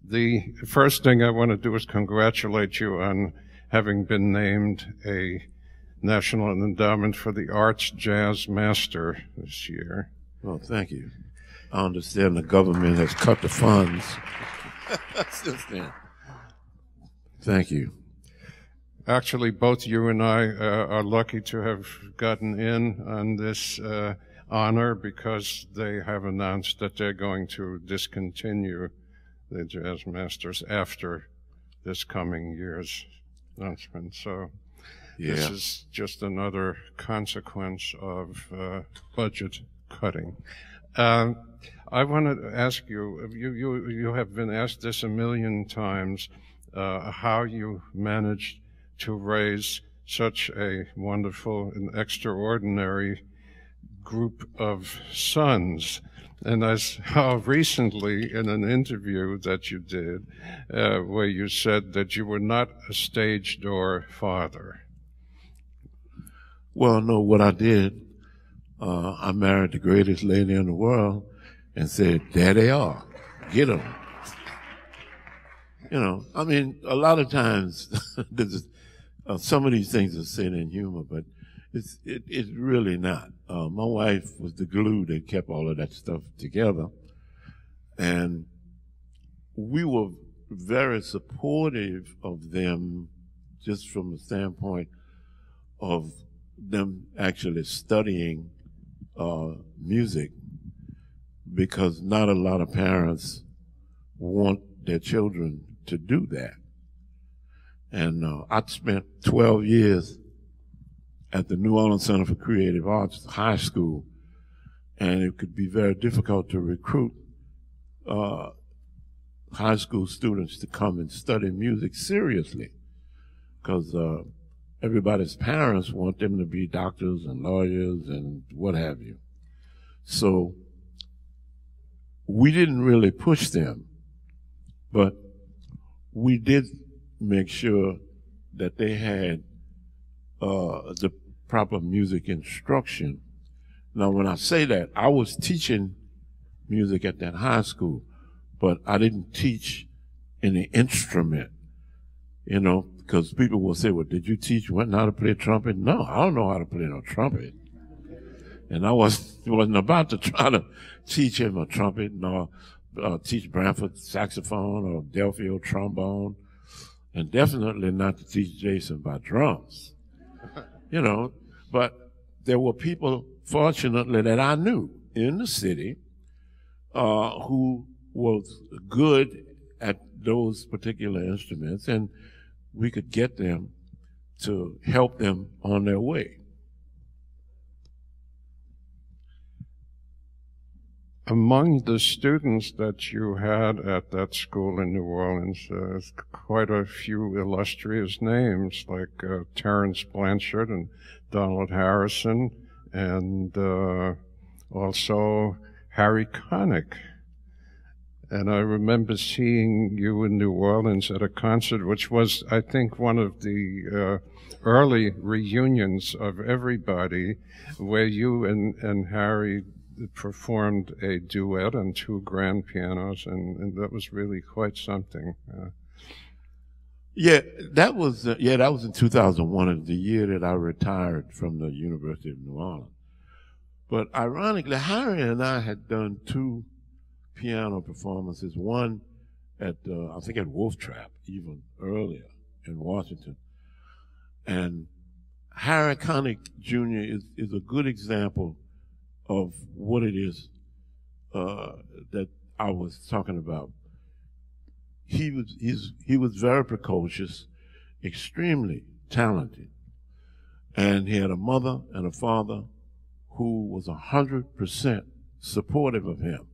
The first thing I want to do is congratulate you on having been named a National Endowment for the Arts Jazz Master this year. Well, thank you. I understand the government has cut the funds since then. Thank you. Actually, both you and I are lucky to have gotten in on this honor because they have announced that they're going to discontinue the Jazz Masters after this coming year's announcement. So This is just another consequence of budget cutting. I want to ask you, you have been asked this a million times, how you managed to raise such a wonderful and extraordinary group of sons. And I saw recently in an interview that you did where you said that you were not a stage door father. Well, no, what I did, I married the greatest lady in the world and said, there they are, get them. You know, I mean, a lot of times, some of these things are said in humor, but it's really not. My wife was the glue that kept all of that stuff together. And we were very supportive of them just from the standpoint of them actually studying music, because not a lot of parents want their children to do that. And I spent 12 years at the New Orleans Center for Creative Arts high school, and it could be very difficult to recruit high school students to come and study music seriously, because everybody's parents want them to be doctors and lawyers and what have you. So we didn't really push them, but we did make sure that they had the proper music instruction. Now, when I say that, I was teaching music at that high school, but I didn't teach any instrument, you know, because people will say, well, did you teach how to play a trumpet? No, I don't know how to play no trumpet. And I wasn't about to try to teach him a trumpet, nor teach Branford saxophone or Delphio trombone, and definitely not to teach Jason by drums. You know, but there were people, fortunately, that I knew in the city who was good at those particular instruments, and we could get them to help them on their way. Among the students that you had at that school in New Orleans, quite a few illustrious names like Terence Blanchard and Donald Harrison, and also Harry Connick. And I remember seeing you in New Orleans at a concert, which was, I think, one of the early reunions of everybody, where you and Harry performed a duet on two grand pianos, and that was really quite something. That was in 2001, the year that I retired from the University of New Orleans. But ironically, Harry and I had done two piano performances, one at, I think at Wolf Trap, even earlier in Washington. And Harry Connick Jr. is a good example of what it is that I was talking about. He was very precocious, extremely talented, and he had a mother and a father who was 100% supportive of him.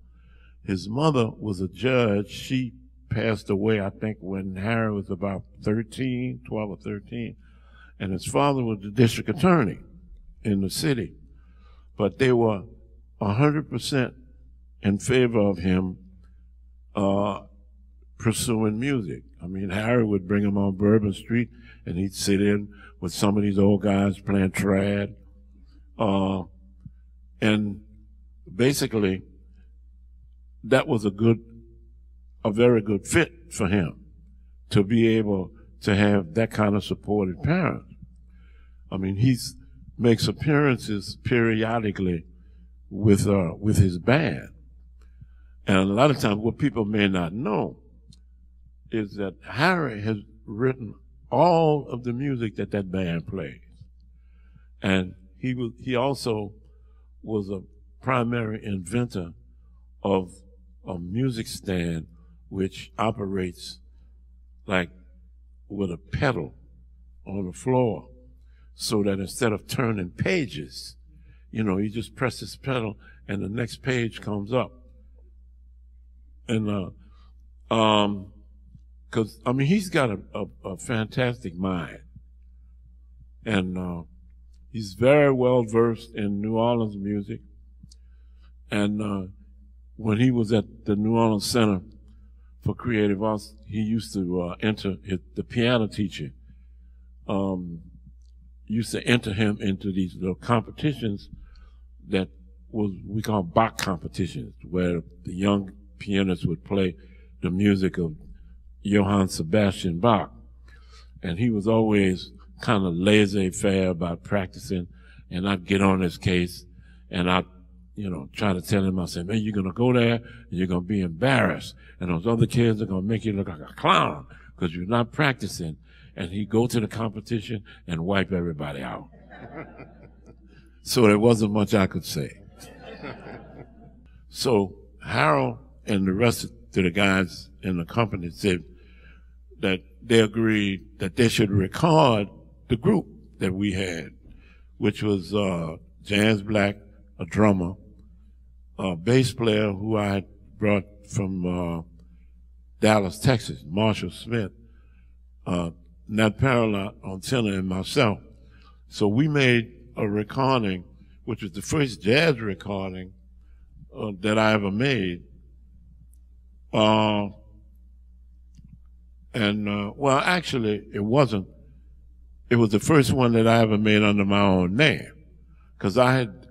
His mother was a judge. She passed away, I think, when Harry was about 12 or 13, and his father was the district attorney in the city. But they were 100% in favor of him pursuing music. I mean, Harry would bring him on Bourbon Street, and he'd sit in with some of these old guys playing trad. And basically, that was a good a very good fit for him to be able to have that kind of supportive parent. I mean, makes appearances periodically with his band. And a lot of times what people may not know is that Harry has written all of the music that band plays. And he also was a primary inventor of a music stand which operates like with a pedal on the floor, so that instead of turning pages, you just press this pedal and the next page comes up. And because I mean, he's got a fantastic mind, and he's very well versed in New Orleans music. And when he was at the New Orleans Center for Creative Arts, he used to the piano teacher used to enter him into these little competitions that we call Bach competitions, where the young pianists would play the music of Johann Sebastian Bach. And he was always kind of laissez-faire about practicing, and I'd get on his case, and I'd try to tell him, I said, man, you're going to go there, and you're going to be embarrassed, and those other kids are going to make you look like a clown because you're not practicing. And he'd go to the competition and wipe everybody out. So there wasn't much I could say. So Harold and the rest of the guys in the company said that they agreed that they should record the group that we had, which was Jazz Black, a drummer, a bass player who I had brought from Dallas, Texas, Marshall Smith, Nat Parallot on tenor, and myself. So we made a recording, which was the first jazz recording that I ever made. Well, actually, it wasn't. It was the first one that I ever made under my own name, because I had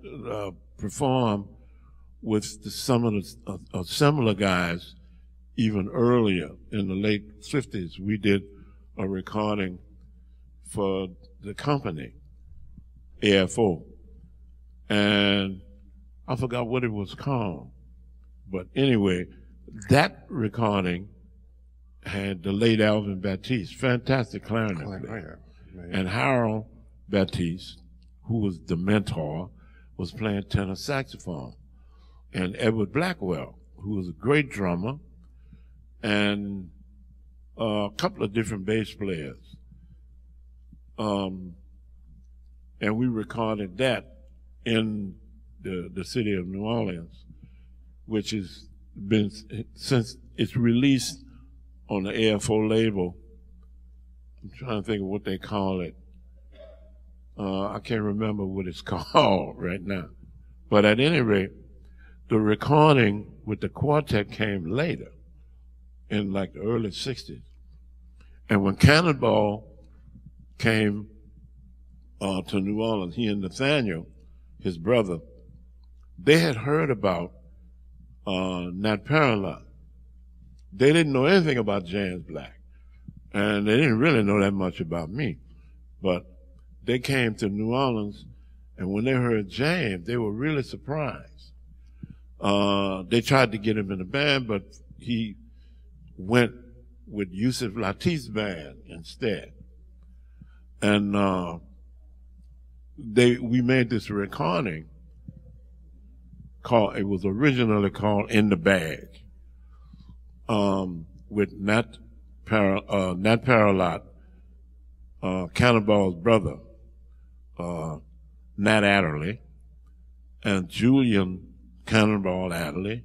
performed with some of the similar guys even earlier in the late 50s. We did a recording for the company, AFO, and I forgot what it was called. But anyway, that recording had the late Alvin Baptiste, fantastic clarinet player. And Harold Baptiste, who was the mentor, was playing tenor saxophone. And Edward Blackwell, who was a great drummer, and a couple of different bass players. And we recorded that in the city of New Orleans, which has been, since it's released on the AFO label, I'm trying to think of what they call it. I can't remember what it's called right now. But at any rate, the recording with the quartet came later, in like the early 60s. And when Cannonball came to New Orleans, he and Nathaniel, his brother, they had heard about Nat Parallot. They didn't know anything about James Black, and they didn't really know that much about me. But they came to New Orleans, and when they heard James, they were really surprised. They tried to get him in the band, but he went with Yusuf Lateef's band instead. And we made this recording it was originally called In the Bag, with Nat Parallot, Cannonball's brother, Nat Adderley, and Julian Cannonball Adderley,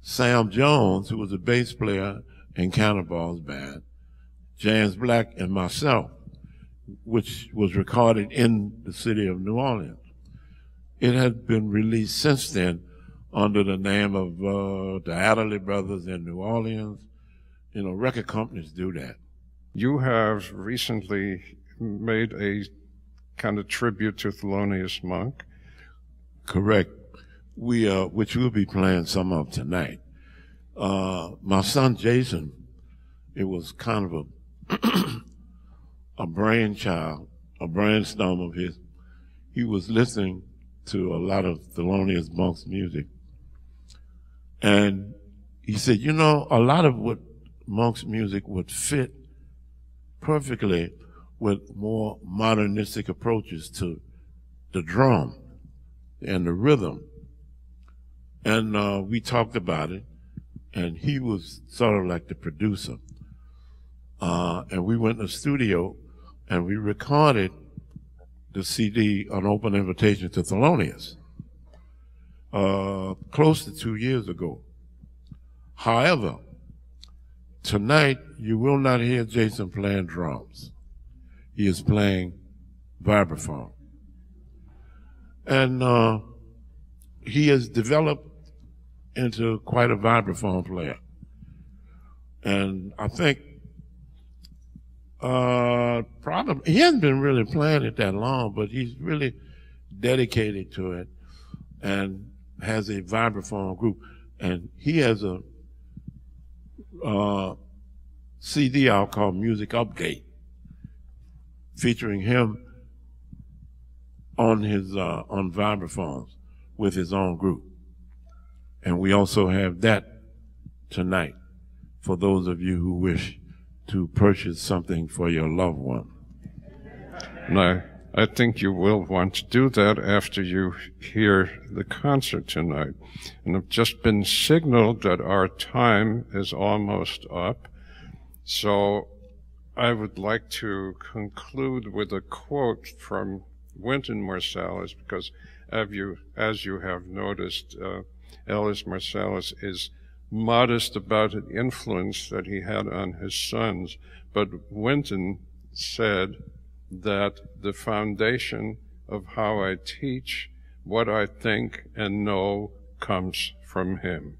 Sam Jones, who was a bass player in Cannonball's band, James Black, and myself, which was recorded in the city of New Orleans. It has been released since then under the name of the Adderley Brothers in New Orleans. You know, record companies do that. You have recently made a kind of tribute to Thelonious Monk. Correct. Which we'll be playing some of tonight. My son Jason, it was kind of a brainchild, a brainstorm of his. He was listening to a lot of Thelonious Monk's music. And he said, you know, a lot of what Monk's music would fit perfectly with more modernistic approaches to the drum and the rhythm. And we talked about it, and he was sort of like the producer. And we went in the studio, and we recorded the CD, An Open Invitation to Thelonious, close to 2 years ago. However, tonight you will not hear Jason playing drums. He is playing vibraphone. And he has developed into quite a vibraphone player. And I think probably, he hasn't been really playing it that long, but he's really dedicated to it and has a vibraphone group. And he has a CD out called Music Update, featuring him on his on vibraphones with his own group. And we also have that tonight for those of you who wish to purchase something for your loved one. No, I think you will want to do that after you hear the concert tonight. And I've just been signaled that our time is almost up. So I would like to conclude with a quote from Wynton Marsalis, because as you have noticed, Ellis Marsalis is modest about the influence that he had on his sons. But Wynton said that the foundation of how I teach, what I think and know, comes from him.